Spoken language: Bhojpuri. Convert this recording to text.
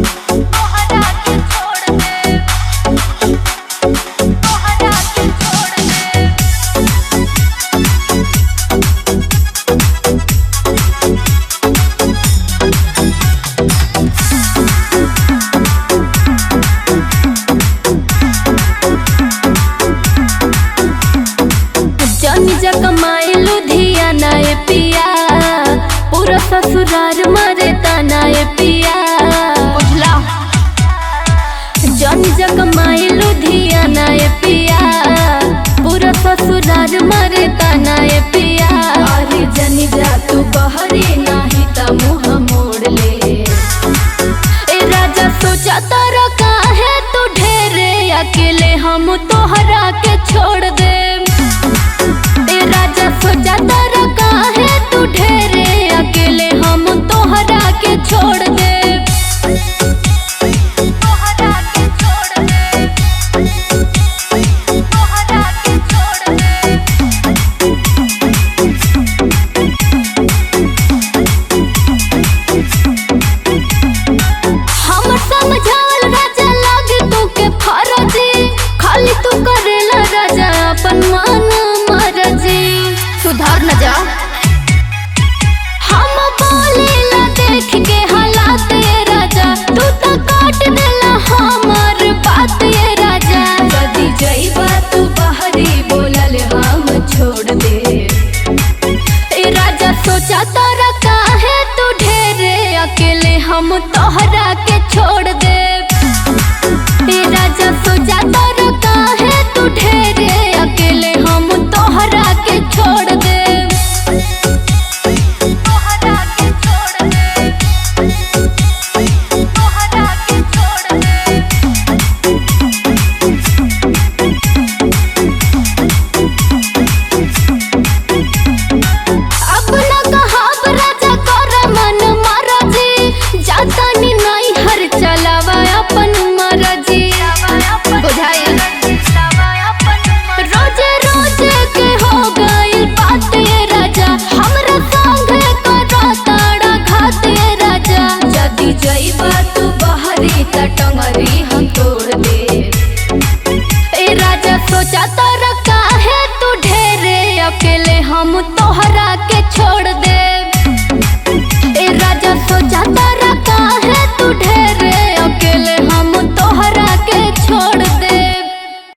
तोहरा के छोड़ दे, तोहरा के छोड़ दे। जानी जा कमाए लुधियाना ए पिया, पूरा ससुराल मरे ताना ए पिया। बुझला जानी जा कमाए लुधियाना ए पिया, पूरा ससुराल मरे ताना ए पिया। अरे जानी जा तू बहरे नाही ता मुँह मोड़ ले। ए राजा सोचा तारा काहे तू ढेरे अकेले हम तोहरा के छोड़ दे। राजा सोचा तारा काहे तू ढेरे अकेले हम तोहरा के छोड़ दे, तोहरा के छोड़ दे, तोहरा के छोड़ दे। हमर समझावल राजा लागे तू के फरजी, खाली तू करेला राजा अपन मन मरजी। सुधार न जा हम बोलेला देख के हालात ये राजा, तू तो काट देला हमार बात ये राजा। यदि जइबा तू बहरी बोलल हम छोड़ दे। ए राजा सोचा तारा काहे तू ढेरे अकेले हम तोहरा के छोड़